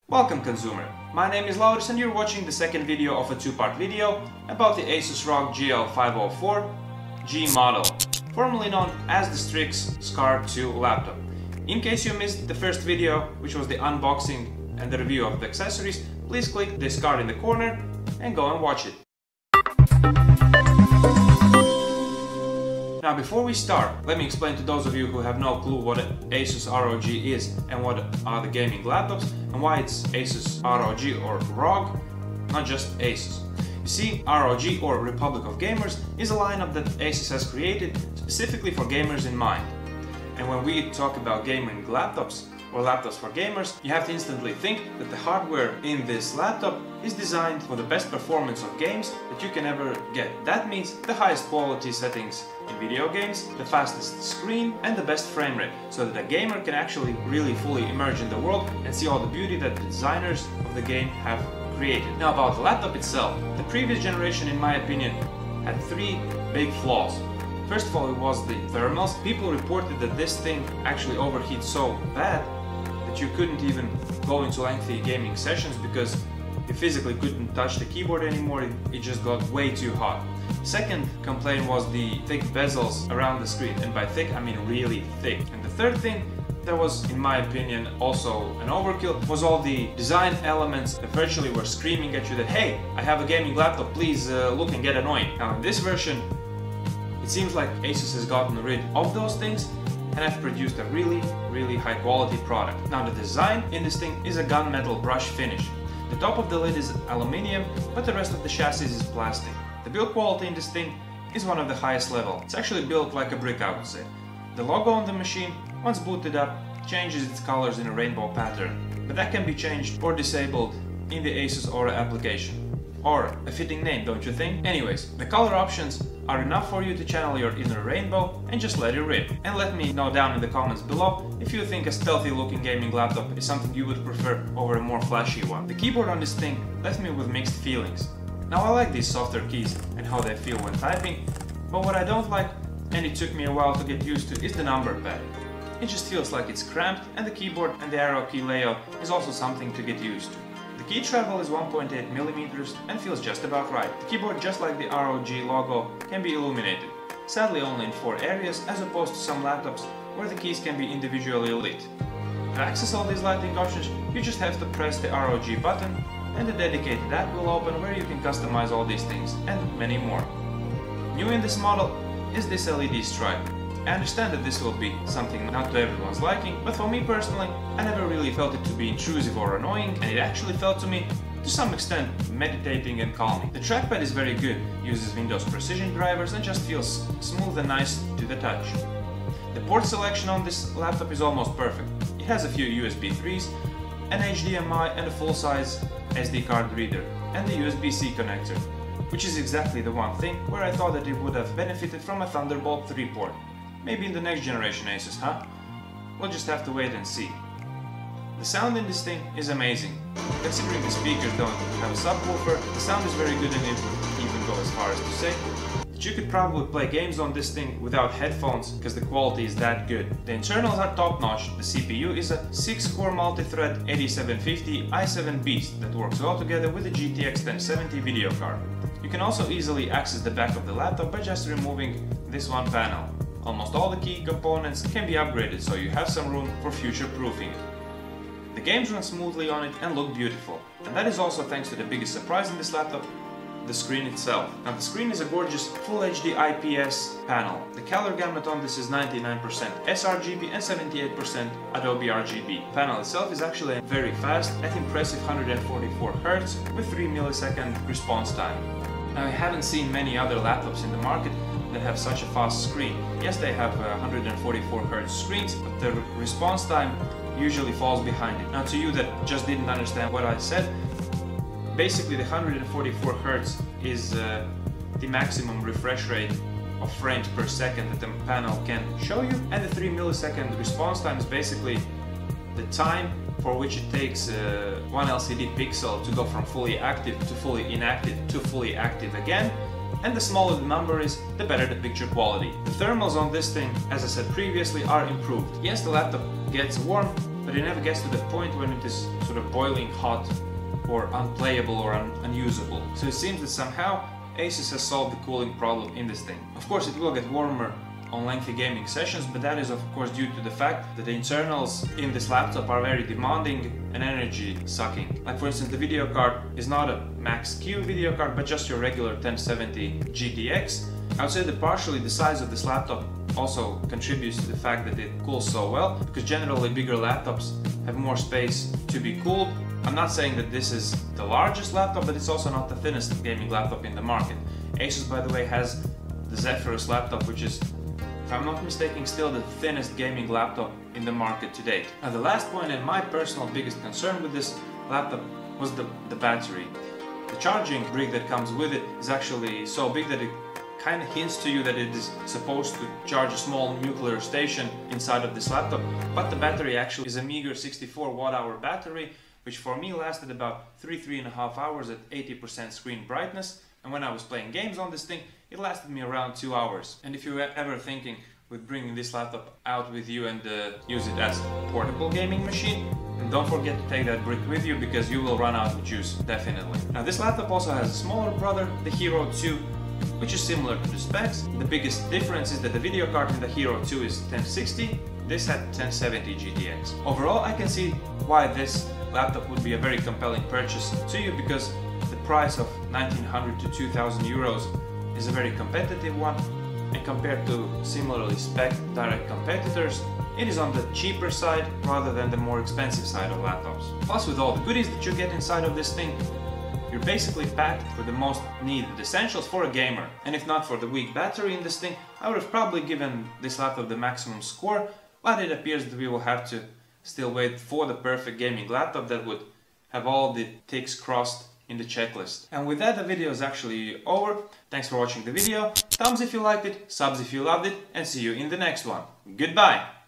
Welcome consumer, my name is Lauris and you're watching the second video of a two-part video about the Asus Rog GL504G model, formerly known as the Strix SCAR 2 laptop. In case you missed the first video, which was the unboxing and the review of the accessories, please click this card in the corner and go and watch it. Now before we start, let me explain to those of you who have no clue what Asus ROG is and what are the gaming laptops and why it's Asus ROG or ROG, not just Asus. You see, ROG or Republic of Gamers is a lineup that Asus has created specifically for gamers in mind. And when we talk about gaming laptops or laptops for gamers, you have to instantly think that the hardware in this laptop is designed for the best performance of games that you can ever get. That means the highest quality settings in video games, the fastest screen and the best frame rate, so that a gamer can actually really fully immerse in the world and see all the beauty that the designers of the game have created. Now about the laptop itself, the previous generation in my opinion had three big flaws. First of all, it was the thermals. People reported that this thing actually overheats so bad that you couldn't even go into lengthy gaming sessions because you physically couldn't touch the keyboard anymore, it just got way too hot. Second complaint was the thick bezels around the screen, and by thick I mean really thick. And the third thing that was, in my opinion, also an overkill was all the design elements that virtually were screaming at you that, hey, I have a gaming laptop, please look and get annoying. Now in this version, it seems like Asus has gotten rid of those things and have produced a really high quality product. Now the design in this thing is a gunmetal brush finish. The top of the lid is aluminium, but the rest of the chassis is plastic. The build quality in this thing is one of the highest level. It's actually built like a brick, I would say. The logo on the machine, once booted up, changes its colors in a rainbow pattern, but that can be changed or disabled in the Asus Aura application. Or a fitting name, don't you think? Anyways, the color options are enough for you to channel your inner rainbow and just let it rip. And let me know down in the comments below if you think a stealthy looking gaming laptop is something you would prefer over a more flashy one. The keyboard on this thing left me with mixed feelings. Now I like these softer keys and how they feel when typing, but what I don't like, and it took me a while to get used to, is the number pad. It just feels like it's cramped, and the keyboard and the arrow key layout is also something to get used to. The key travel is 1.8mm and feels just about right. The keyboard, just like the ROG logo, can be illuminated, sadly only in 4 areas as opposed to some laptops where the keys can be individually lit. To access all these lighting options, you just have to press the ROG button and the dedicated app will open where you can customize all these things and many more. New in this model is this LED stripe. I understand that this will be something not to everyone's liking, but for me personally, I never really felt it to be intrusive or annoying, and it actually felt to me, to some extent, meditating and calming. The trackpad is very good, uses Windows precision drivers and just feels smooth and nice to the touch. The port selection on this laptop is almost perfect. It has a few USB 3s, an HDMI and a full-size SD card reader, and the USB-C connector, which is exactly the one thing where I thought that it would have benefited from a Thunderbolt 3 port. Maybe in the next generation Asus, huh? We'll just have to wait and see. The sound in this thing is amazing. Considering the speakers don't have a subwoofer, the sound is very good, and it would even go as far as to say that you could probably play games on this thing without headphones because the quality is that good. The internals are top notch. The CPU is a 6-core multi-thread 8750 i7 Beast that works well together with the GTX 1070 video card. You can also easily access the back of the laptop by just removing this one panel. Almost all the key components can be upgraded, so you have some room for future-proofing. The games run smoothly on it and look beautiful, and that is also thanks to the biggest surprise in this laptop, the screen itself. Now the screen is a gorgeous Full HD IPS panel. The color gamut on this is 99% sRGB and 78% Adobe RGB. The panel itself is actually very fast at impressive 144 Hz with 3 millisecond response time. Now I haven't seen many other laptops in the market that have such a fast screen. Yes, they have 144 Hz screens, but the response time usually falls behind it. Now to you that just didn't understand what I said, basically the 144 Hz is the maximum refresh rate of frames per second that the panel can show you, and the 3 millisecond response time is basically the time for which it takes one LCD pixel to go from fully active to fully inactive to fully active again. And the smaller the number is, the better the picture quality. The thermals on this thing, as I said previously, are improved. Yes, the laptop gets warm, but it never gets to the point when it is sort of boiling hot or unplayable or unusable. So it seems that somehow Asus has solved the cooling problem in this thing. Of course it will get warmer on lengthy gaming sessions, but that is of course due to the fact that the internals in this laptop are very demanding and energy sucking. Like for instance, the video card is not a Max-Q video card, but just your regular 1070 GTX. I would say that partially the size of this laptop also contributes to the fact that it cools so well, because generally bigger laptops have more space to be cooled. I'm not saying that this is the largest laptop, but it's also not the thinnest gaming laptop in the market. Asus, by the way, has the Zephyrus laptop, which is, if I'm not mistaken, still the thinnest gaming laptop in the market to date. Now the last point and my personal biggest concern with this laptop was the battery. The charging brick that comes with it is actually so big that it kind of hints to you that it is supposed to charge a small nuclear station inside of this laptop, but the battery actually is a meager 64 watt-hour battery, which for me lasted about 3.5 hours at 80% screen brightness, and when I was playing games on this thing, it lasted me around 2 hours. And if you were ever thinking with bringing this laptop out with you and use it as a portable gaming machine, and don't forget to take that brick with you, because you will run out of juice, definitely. Now this laptop also has a smaller brother, the Hero 2, which is similar to the specs. The biggest difference is that the video card in the Hero 2 is 1060, this had 1070 GTX. Overall, I can see why this laptop would be a very compelling purchase to you, because the price of 1900 to 2000 euros is a very competitive one, and compared to similarly spec direct competitors, it is on the cheaper side rather than the more expensive side of laptops. Plus, with all the goodies that you get inside of this thing, you're basically packed with the most needed essentials for a gamer. And if not for the weak battery in this thing, I would have probably given this laptop the maximum score, but it appears that we will have to still wait for the perfect gaming laptop that would have all the ticks crossed in the checklist. And with that, the video is actually over. Thanks for watching the video. Thumbs if you liked it, subs if you loved it, and see you in the next one. Goodbye!